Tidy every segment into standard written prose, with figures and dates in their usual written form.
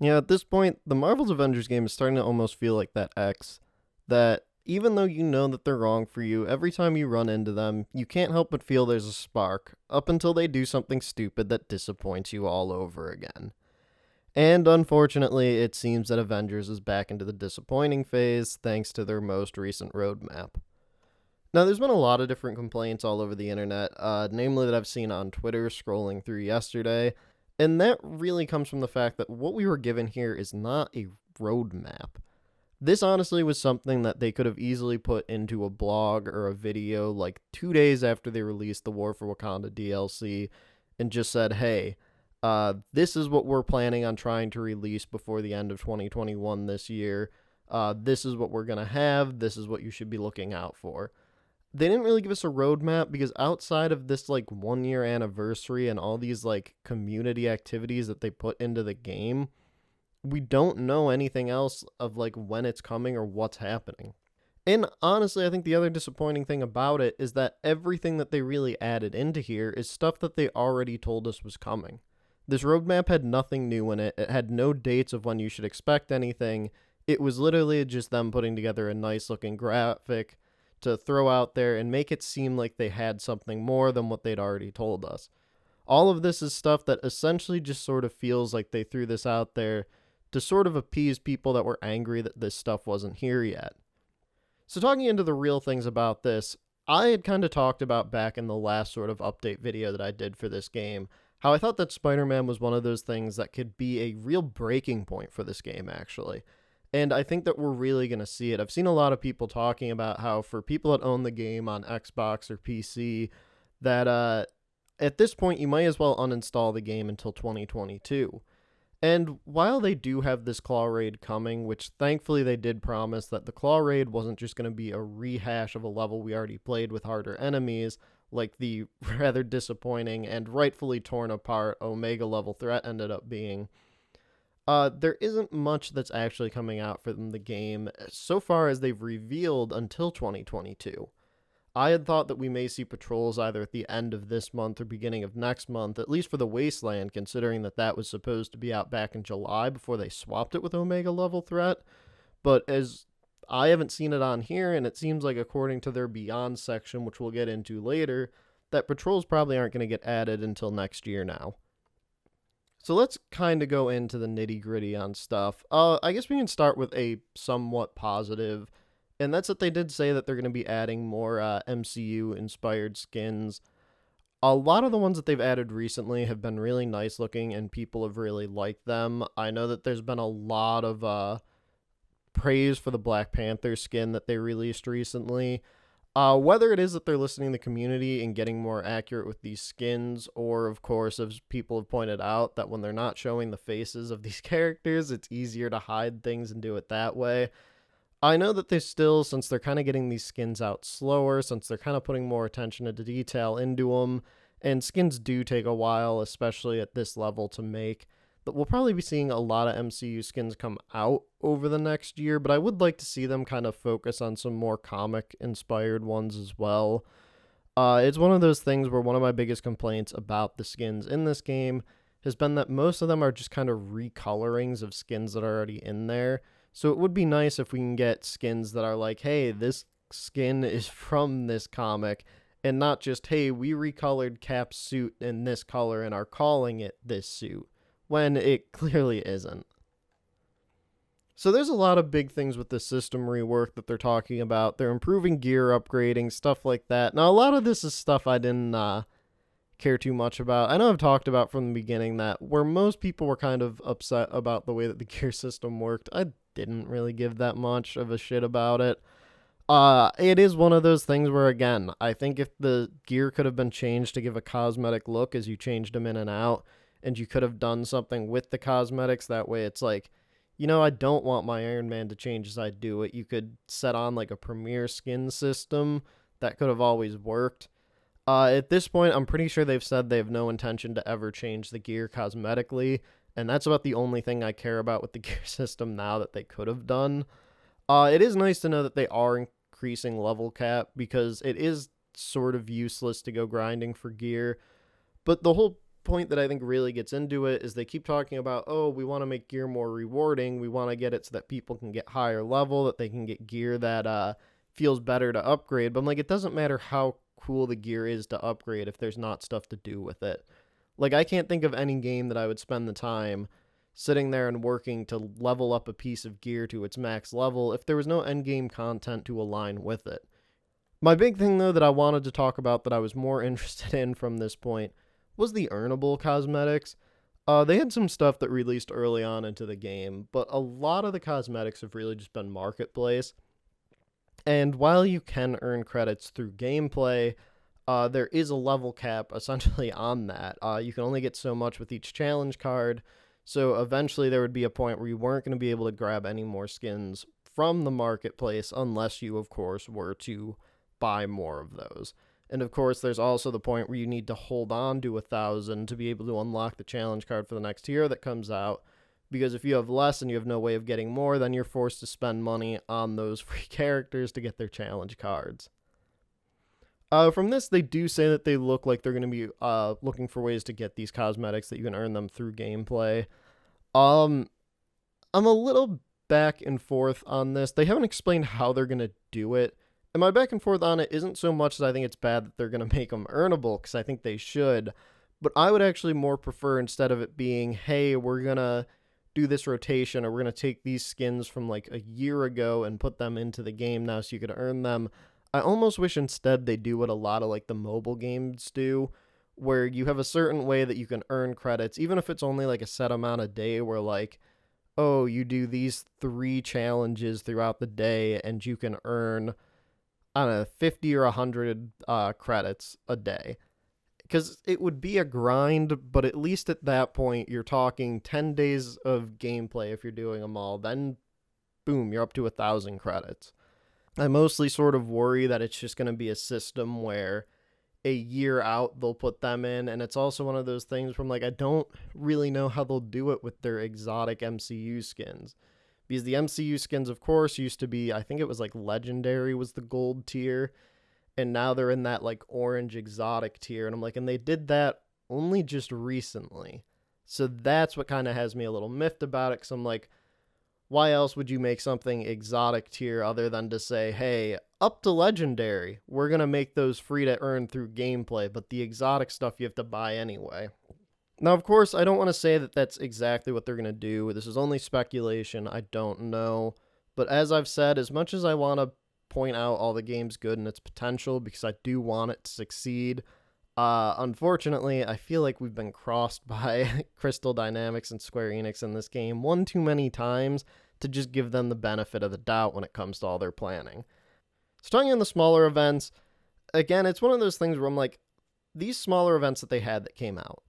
Yeah, at this point, the Marvel's Avengers game is starting to almost feel like that X. That even though you know that they're wrong for you, every time you run into them, you can't help but feel there's a spark, up until they do something stupid that disappoints you all over again. And unfortunately, it seems that Avengers is back into the disappointing phase thanks to their most recent roadmap. Now, there's been a lot of different complaints all over the internet, namely that I've seen on Twitter scrolling through yesterday, and that really comes from the fact that what we were given here is not a roadmap. This honestly was something that they could have easily put into a blog or a video like 2 days after they released the War for Wakanda DLC and just said, hey, this is what we're planning on trying to release before the end of 2021 this year. This is what we're going to have. This is what you should be looking out for. They didn't really give us a roadmap because outside of this like 1 year anniversary and all these like community activities that they put into the game, we don't know anything else of like when it's coming or what's happening. And honestly, I think the other disappointing thing about it is that everything that they really added into here is stuff that they already told us was coming. This roadmap had nothing new in it. It had no dates of when you should expect anything. It was literally just them putting together a nice looking graphic to throw out there and make it seem like they had something more than what they'd already told us. All of this is stuff that essentially just sort of feels like they threw this out there to sort of appease people that were angry that this stuff wasn't here yet. So talking into the real things about this, I had kind of talked about back in the last sort of update video that I did for this game, how I thought that Spider-Man was one of those things that could be a real breaking point for this game, actually. And I think that we're really going to see it. I've seen a lot of people talking about how for people that own the game on Xbox or PC, that at this point you might as well uninstall the game until 2022. And while they do have this Claw Raid coming, which thankfully they did promise that the Claw Raid wasn't just going to be a rehash of a level we already played with harder enemies, like the rather disappointing and rightfully torn apart Omega level threat ended up being, there isn't much that's actually coming out from the game so far as they've revealed until 2022. I had thought that we may see patrols either at the end of this month or beginning of next month, at least for the Wasteland, considering that that was supposed to be out back in July before they swapped it with Omega level threat. But as I haven't seen it on here, and it seems like according to their Beyond section, which we'll get into later, that patrols probably aren't going to get added until next year now. So let's kind of go into the nitty gritty on stuff. I guess we can start with a somewhat positive, and that's that they did say that they're going to be adding more MCU inspired skins. A lot of the ones that they've added recently have been really nice looking, and people have really liked them. I know that there's been a lot of praise for the Black Panther skin that they released recently. Whether it is that they're listening to the community and getting more accurate with these skins, or of course, as people have pointed out, that when they're not showing the faces of these characters, it's easier to hide things and do it that way. I know that they still, since they're kind of getting these skins out slower, since they're kind of putting more attention to detail into them, and skins do take a while, especially at this level, to make, that we'll probably be seeing a lot of MCU skins come out over the next year, but I would like to see them kind of focus on some more comic-inspired ones as well. It's one of those things where one of my biggest complaints about the skins in this game has been that most of them are just kind of recolorings of skins that are already in there. So it would be nice if we can get skins that are like, hey, this skin is from this comic, and not just, hey, we recolored Cap's suit in this color and are calling it this suit, when it clearly isn't. So there's a lot of big things with the system rework that they're talking about. They're improving gear upgrading, stuff like that. Now, a lot of this is stuff I didn't care too much about. I know I've talked about from the beginning that where most people were kind of upset about the way that the gear system worked, I didn't really give that much of a shit about it. It is one of those things where, again, I think if the gear could have been changed to give a cosmetic look as you changed them in and out, and you could have done something with the cosmetics, that way it's like, you know, I don't want my Iron Man to change as I do it. You could set on like a premier skin system. That could have always worked. At this point, I'm pretty sure they've said they have no intention to ever change the gear cosmetically, and that's about the only thing I care about with the gear system now that they could have done. It is nice to know that they are increasing level cap, because it is sort of useless to go grinding for gear, but the whole point that I think really gets into it is they keep talking about, oh, we want to make gear more rewarding. We want to get it so that people can get higher level, that they can get gear that feels better to upgrade. But I'm like, it doesn't matter how cool the gear is to upgrade if there's not stuff to do with it. Like, I can't think of any game that I would spend the time sitting there and working to level up a piece of gear to its max level if there was no endgame content to align with it. My big thing, though, that I wanted to talk about that I was more interested in from this point was the earnable cosmetics. They had some stuff that released early on into the game, but a lot of the cosmetics have really just been marketplace. And while you can earn credits through gameplay, there is a level cap essentially on that. You can only get so much with each challenge card, so eventually there would be a point where you weren't going to be able to grab any more skins from the marketplace unless you, of course, were to buy more of those. And of course, there's also the point where you need to hold on to 1,000 to be able to unlock the challenge card for the next tier that comes out. Because if you have less and you have no way of getting more, then you're forced to spend money on those free characters to get their challenge cards. From this, they do say that they look like they're going to be looking for ways to get these cosmetics that you can earn them through gameplay. I'm a little back and forth on this. They haven't explained how they're going to do it. And my back and forth on it isn't so much that I think it's bad that they're going to make them earnable, because I think they should. But I would actually more prefer, instead of it being, hey, we're going to do this rotation, or we're going to take these skins from like a year ago and put them into the game now so you could earn them. I almost wish instead they do what a lot of like the mobile games do, where you have a certain way that you can earn credits, even if it's only like a set amount a day, where like, oh, you do these 3 challenges throughout the day and you can earn, I don't know, 50 or 100 credits a day. Because it would be a grind, but at least at that point, you're talking 10 days of gameplay if you're doing them all. Then, boom, you're up to 1,000 credits. I mostly sort of worry that it's just going to be a system where a year out they'll put them in, and it's also one of those things where I'm like, I don't really know how they'll do it with their exotic MCU skins. Because the MCU skins, of course, used to be, I think it was like Legendary was the gold tier, and now they're in that like orange exotic tier, and I'm like, and they did that only just recently. So that's what kind of has me a little miffed about it, because I'm like, why else would you make something exotic tier other than to say, hey, up to Legendary, we're going to make those free to earn through gameplay, but the exotic stuff you have to buy anyway. Now, of course, I don't want to say that that's exactly what they're going to do. This is only speculation. I don't know. But as I've said, as much as I want to point out all the game's good and its potential, because I do want it to succeed, unfortunately, I feel like we've been crossed by Crystal Dynamics and Square Enix in this game one too many times to just give them the benefit of the doubt when it comes to all their planning. So talking on the smaller events, again, it's one of those things where I'm like, these smaller events that they had that came out,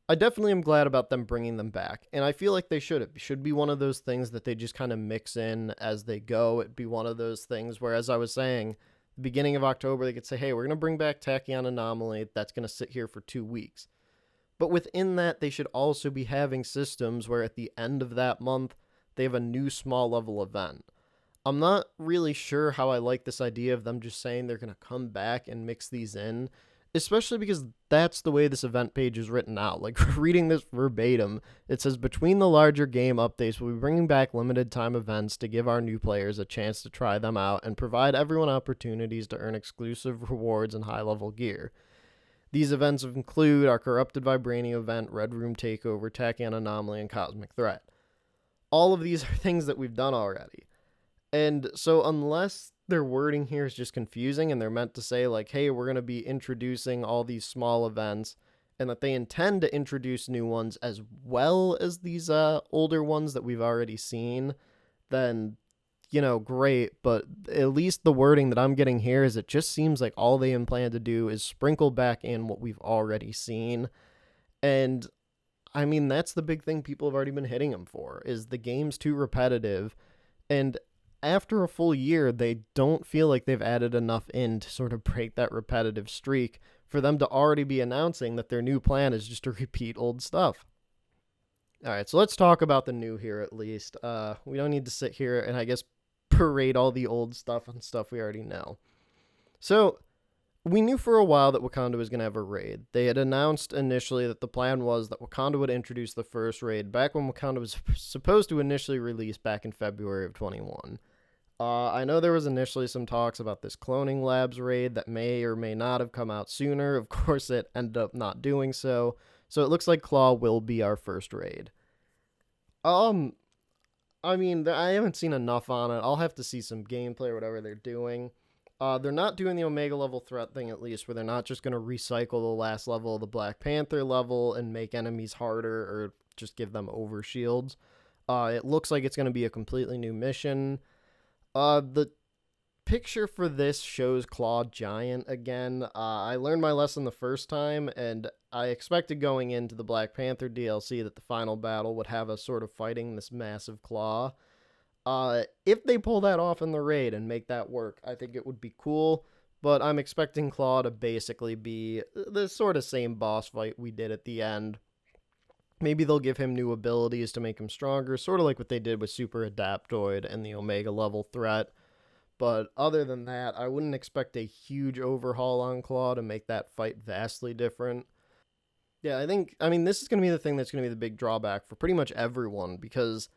I definitely am glad about them bringing them back, and I feel like they should. It should be one of those things that they just kind of mix in as they go. It'd be one of those things where, as I was saying, the beginning of October, they could say, hey, we're going to bring back Tachyon Anomaly. That's going to sit here for 2 weeks. But within that, they should also be having systems where at the end of that month, they have a new small level event. I'm not really sure how I like this idea of them just saying they're going to come back and mix these in, especially because that's the way this event page is written out. Like, reading this verbatim, it says, between the larger game updates, we'll be bringing back limited time events to give our new players a chance to try them out and provide everyone opportunities to earn exclusive rewards and high-level gear. These events include our Corrupted Vibranium event, Red Room Takeover, Tachyon Anomaly, and Cosmic Threat. All of these are things that we've done already. And so unless their wording here is just confusing and they're meant to say like, hey, we're going to be introducing all these small events, and that they intend to introduce new ones as well as these older ones that we've already seen, then, you know, great. But at least the wording that I'm getting here is it just seems like all they plan to do is sprinkle back in what we've already seen. And I mean, that's the big thing people have already been hitting them for, is the game's too repetitive. And after a full year, they don't feel like they've added enough in to sort of break that repetitive streak for them to already be announcing that their new plan is just to repeat old stuff. All right, so let's talk about the new here at least. We don't need to sit here and I guess parade all the old stuff and stuff we already know. So We knew for a while that Wakanda was going to have a raid. They had announced initially that the plan was that Wakanda would introduce the first raid back when Wakanda was supposed to initially release back in February of 21. I know there was initially some talks about this cloning labs raid that may or may not have come out sooner. Of course, it ended up not doing so. So it looks like Claw will be our first raid. I mean, I haven't seen enough on it. I'll have to see some gameplay or whatever they're doing. They're not doing the Omega level threat thing, at least, where they're not just going to recycle the last level of the Black Panther level and make enemies harder or just give them overshields. It looks like it's going to be a completely new mission. The picture for this shows Claw Giant again. I learned my lesson the first time, and I expected going into the Black Panther DLC that the final battle would have us sort of fighting this massive claw. If they pull that off in the raid and make that work, I think it would be cool, but I'm expecting Claw to basically be the sort of same boss fight we did at the end. Maybe they'll give him new abilities to make him stronger, sort of like what they did with Super Adaptoid and the Omega level threat. But other than that, I wouldn't expect a huge overhaul on Claw to make that fight vastly different. Yeah, I mean, this is going to be the thing that's going to be the big drawback for pretty much everyone, because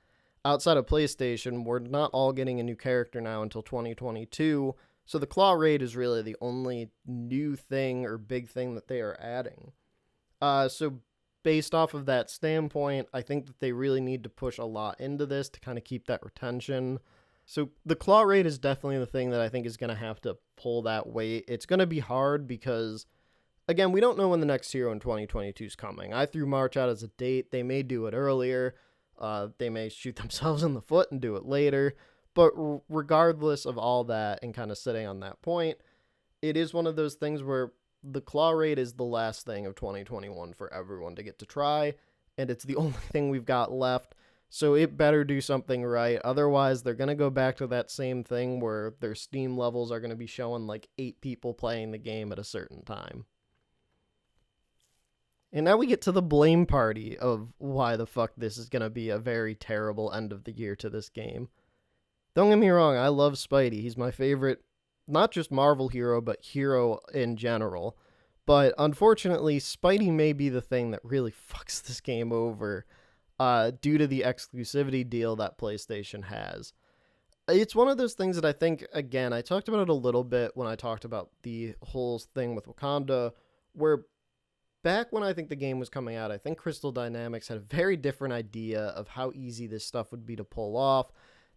outside of PlayStation, we're not all getting a new character now until 2022, so the Claw raid is really the only new thing or big thing that they are adding. So based off of that standpoint, I think that they really need to push a lot into this to kind of keep that retention. So the Claw raid is definitely the thing that I think is going to have to pull that weight. It's going to be hard because, again, we don't know when the next hero in 2022 is coming. I threw March out as a date. They may do it earlier. They may shoot themselves in the foot and do it later. But regardless of all that and kind of sitting on that point, it is one of those things where the Claw raid is the last thing of 2021 for everyone to get to try. And it's the only thing we've got left. So it better do something right. Otherwise, they're going to go back to that same thing where their Steam levels are going to be showing like 8 people playing the game at a certain time. And now we get to the blame party of why the fuck this is going to be a very terrible end of the year to this game. Don't get me wrong, I love Spidey. He's my favorite, not just Marvel hero, but hero in general. But unfortunately, Spidey may be the thing that really fucks this game over. Due to the exclusivity deal that PlayStation has. It's one of those things that I think, again, I talked about it a little bit when I talked about the whole thing with Wakanda, where back when I think the game was coming out, I think Crystal Dynamics had a very different idea of how easy this stuff would be to pull off.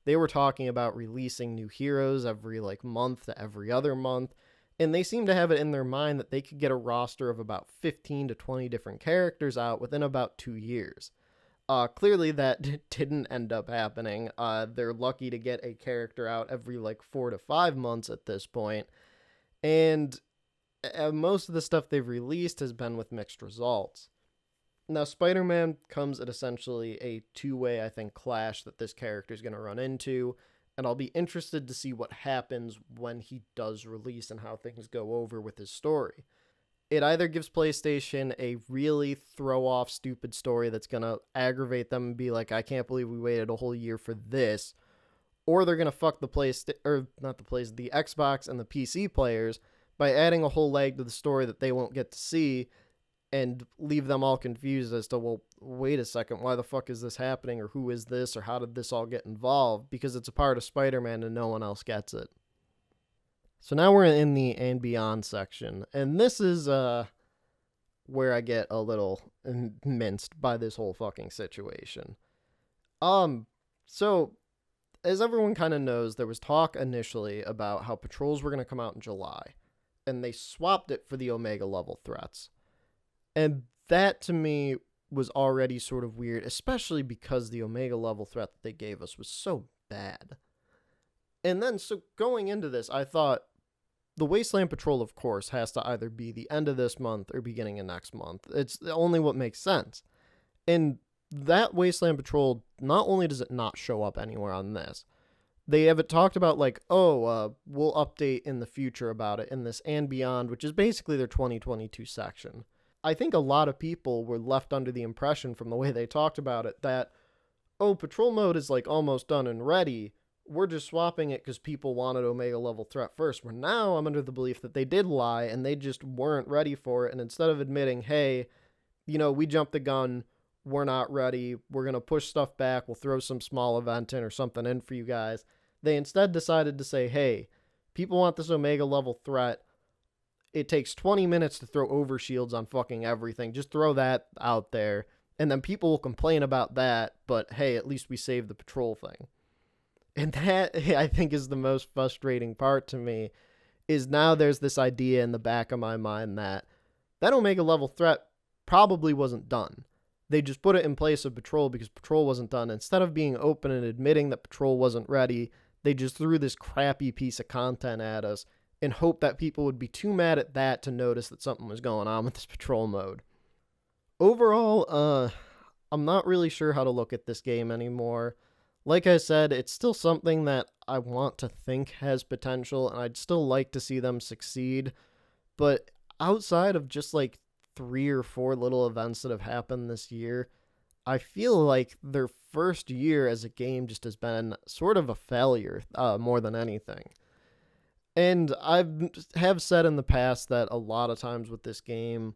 They were talking about releasing new heroes every month to every other month, and they seemed to have it in their mind that they could get a roster of about 15 to 20 different characters out within about 2 years. Clearly that didn't end up happening. They're lucky to get a character out every 4 to 5 months at this point. And most of the stuff they've released has been with mixed results. Now, Spider-Man comes at essentially a two-way, I think, clash that this character is going to run into. And I'll be interested to see what happens when he does release and how things go over with his story. It either gives PlayStation a really throw-off, stupid story that's going to aggravate them and be like, I can't believe we waited a whole year for this, or they're going to fuck the the Xbox and the PC players by adding a whole leg to the story that they won't get to see and leave them all confused as to, well, wait a second, why the fuck is this happening, or who is this, or how did this all get involved, because it's a part of Spider-Man and no one else gets it. So now we're in the and beyond section, and this is where I get a little minced by this whole fucking situation. So as everyone kind of knows, there was talk initially about how patrols were going to come out in July, and they swapped it for the Omega level threats. And that to me was already sort of weird, especially because the Omega level threat that they gave us was so bad. And then, so going into this, I thought the Wasteland Patrol, of course, has to either be the end of this month or beginning of next month. It's only what makes sense. And that Wasteland Patrol, not only does it not show up anywhere on this, they have it talked about we'll update in the future about it in this and beyond, which is basically their 2022 section. I think a lot of people were left under the impression from the way they talked about it that, patrol mode is almost done and ready, we're just swapping it because people wanted Omega level threat first. Where now I'm under the belief that they did lie and they just weren't ready for it. And instead of admitting, hey, we jumped the gun, we're not ready, we're going to push stuff back, we'll throw some small event in or something in for you guys, they instead decided to say, hey, people want this Omega level threat. It takes 20 minutes to throw overshields on fucking everything. Just throw that out there. And then people will complain about that, but hey, at least we saved the patrol thing. And that, I think, is the most frustrating part to me, is now there's this idea in the back of my mind that Omega level threat probably wasn't done. They just put it in place of patrol because patrol wasn't done. Instead of being open and admitting that patrol wasn't ready, they just threw this crappy piece of content at us and hoped that people would be too mad at that to notice that something was going on with this patrol mode. Overall, I'm not really sure how to look at this game anymore. Like I said, it's still something that I want to think has potential, and I'd still like to see them succeed. But outside of just like 3 or 4 little events that have happened this year, I feel like their first year as a game just has been sort of a failure, more than anything. And I have said in the past that a lot of times with this game,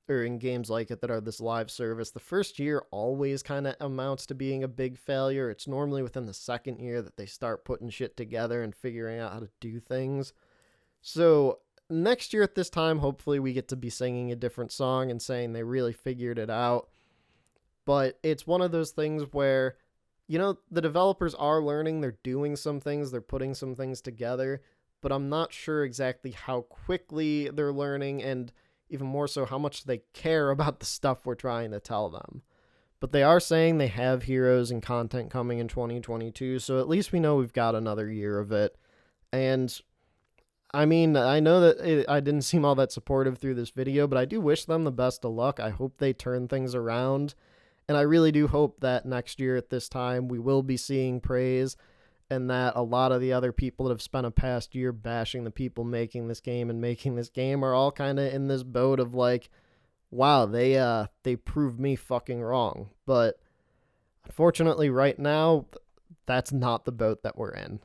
or in games like it that are this live service, the first year always kind of amounts to being a big failure. It's normally within the second year that they start putting shit together and figuring out how to do things. So next year at this time, hopefully we get to be singing a different song and saying they really figured it out. But it's one of those things where, the developers are learning, they're doing some things, they're putting some things together, but I'm not sure exactly how quickly they're learning, and even more so how much they care about the stuff we're trying to tell them. But they are saying they have heroes and content coming in 2022, so at least we know we've got another year of it. And I mean, I know that I didn't seem all that supportive through this video, but I do wish them the best of luck. I hope they turn things around, and I really do hope that next year at this time we will be seeing praise, and that a lot of the other people that have spent a past year bashing the people making this game and making this game are all kind of in this boat of like, wow, they proved me fucking wrong. But unfortunately right now, that's not the boat that we're in.